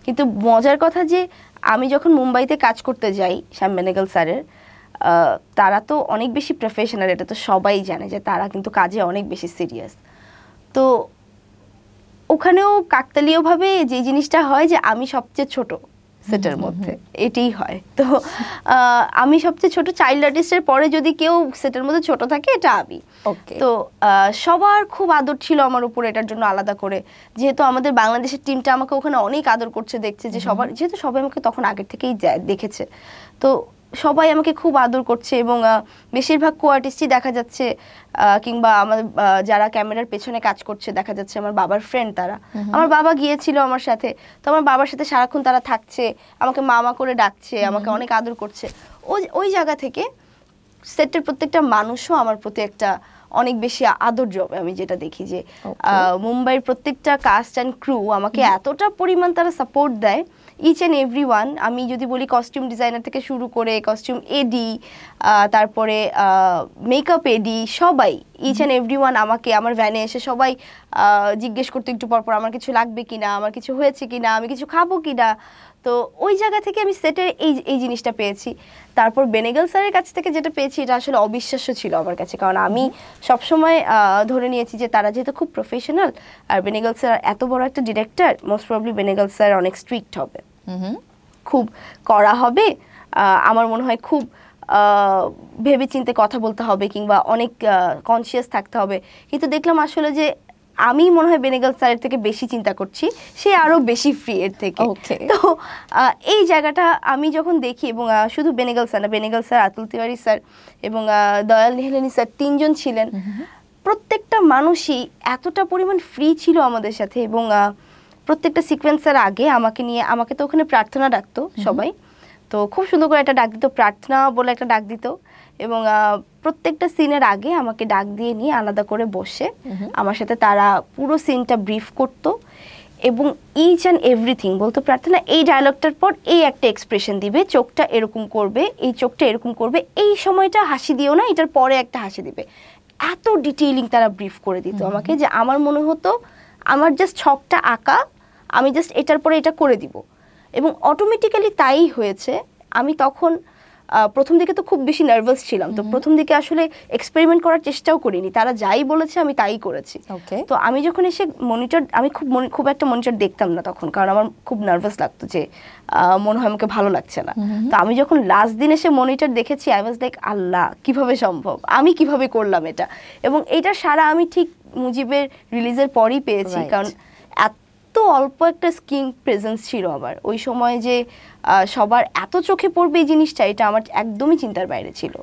কিন্তু মজার কথা যে আমি যখন মুম্বাইতে কাজ করতে যাই শ্যাম বেনেগল স্যারের, তারা তো অনেক বেশি প্রফেশনাল, এটা তো সবাই জানে যে তারা কিন্তু কাজে অনেক বেশি সিরিয়াস। তো ওখানেও কাকতালীয়ভাবে যে জিনিসটা হয় যে আমি সবচেয়ে ছোট সেটের মধ্যে, এটাই হয়। তো আমি সবচেয়ে ছোট চাইল্ড আর্টিস্টের পরে যদি কেউ সেটের মধ্যে ছোট থাকে এটা আমি। তো সবার খুব আদর ছিল আমার উপর, এটার জন্য আলাদা করে, যেহেতু আমাদের বাংলাদেশের টিমটা আমাকে ওখানে অনেক আদর করছে, দেখছে যে সবার, যেহেতু সবাই আমাকে তখন আগের থেকেই দেখেছে, তো সবাই আমাকে খুব আদর করছে। এবং বেশিরভাগ কো আর্টিস্টই দেখা যাচ্ছে, কিংবা আমাদের যারা ক্যামেরার পেছনে কাজ করছে দেখা যাচ্ছে আমার বাবার ফ্রেন্ড, তারা, আমার বাবা গিয়েছিল আমার সাথে, তো আমার বাবার সাথে সারাক্ষণ তারা থাকছে, আমাকে মামা করে ডাকছে, আমাকে অনেক আদর করছে। ওই জায়গা থেকে সেটের প্রত্যেকটা মানুষও আমার প্রতি একটা অনেক বেশি আদর জমে। আমি যেটা দেখি যে মুম্বাইয়ের প্রত্যেকটা কাস্ট অ্যান্ড ক্রু আমাকে এতটা পরিমাণ তারা সাপোর্ট দেয়, ইচ অ্যান্ড এভরি ওয়ান। আমি যদি বলি কস্টিউম ডিজাইনার থেকে শুরু করে কস্টিউম এডি, তারপরে মেকআপ এডি, সবাই, ইচ অ্যান্ড এভরি ওয়ান আমাকে আমার ভ্যানে এসে সবাই জিজ্ঞেস করতো একটু পরপর আমার কিছু লাগবে কিনা, আমার কিছু হয়েছে কিনা, আমি কিছু খাবো কিনা। তো ওই জায়গা থেকে আমি সেটের এই জিনিসটা পেয়েছি। তারপর বেনেগল স্যারের কাছ থেকে যেটা পেয়েছি এটা আসলে অবিশ্বাস্য ছিল আমার কাছে, কারণ আমি সবসময় ধরে নিয়েছি যে তারা যেহেতু খুব প্রফেশনাল, আর বেনেগল স্যার এত বড় একটা director, most probably Benegal sir অনেক স্ট্রিক্ট হবে, খুব কড়া হবে, আমার মনে হয় খুব ভেবেচিন্তে কথা বলতে হবে, কিংবা অনেক কনসিয়াস থাকতে হবে। কিন্তু দেখলাম আসলে যে আমি মনে হয় বেনেগল স্যারের থেকে বেশি চিন্তা করছি, সে আরো বেশি ফ্রি এর থেকে। তো এই জায়গাটা আমি যখন দেখি, এবং শুধু বেনেগল স্যার না, বেনেগল স্যার, আতুল তিওয়ারি স্যার এবং দয়াল নিহলানি স্যার, তিনজন ছিলেন, প্রত্যেকটা মানুষই এতটা পরিমাণ ফ্রি ছিল আমাদের সাথে। এবং প্রত্যেকটা সিকোয়েন্সের আগে আমাকে তো ওখানে প্রার্থনা ডাকতো সবাই, তো খুব সুন্দর করে একটা ডাক দিত, প্রার্থনা বলে একটা ডাক দিত। এবং প্রত্যেকটা সিনের আগে আমাকে ডাক দিয়ে নিয়ে আলাদা করে বসে আমার সাথে তারা পুরো সিনটা ব্রিফ করতো, এবং ইচ অ্যান্ড এভরিথিং বলতো, প্রার্থনা এই ডায়লগটার পর এই একটা এক্সপ্রেশন দিবে, চোখটা এরকম করবে, এই চোখটা এরকম করবে, এই সময়টা হাসি দিও না, এটার পরে একটা হাসি দিবে। এত ডিটেইলিং তারা ব্রিফ করে দিত আমাকে যে আমার মনে হতো আমার জাস্ট ছকটা আঁকা, আমি জাস্ট এটার পরে এটা করে দিব। এবং অটোমেটিক্যালি তাই হয়েছে। আমি তখন প্রথম দিকে তো খুব বেশি নার্ভাস ছিলাম, তো প্রথম দিকে আসলে এক্সপেরিমেন্ট করার চেষ্টাও করিনি, তারা যাই বলেছে আমি তাই করেছি। তো আমি যখন এসে মনিটর, আমি খুব একটা মনিটর দেখতাম না তখন, কারণ আমার খুব নার্ভাস লাগতো যে মনে হয় আমাকে ভালো লাগছে না। তো আমি যখন লাস্ট দিন এসে মনিটর দেখেছি, আই ওয়াজ লাইক, আল্লাহ কিভাবে সম্ভব, আমি কিভাবে করলাম এটা। এবং এইটা সারা আমি ঠিক মুজিবের রিলিজের পরই পেয়েছি, কারণ এত অল্প একটা স্ক্রিন প্রেজেন্স ছিল আমার ওই সময়, যে সবার এত চোখে পড়বে এই জিনিসটা, এটা আমার একদমই চিন্তার বাইরে ছিল।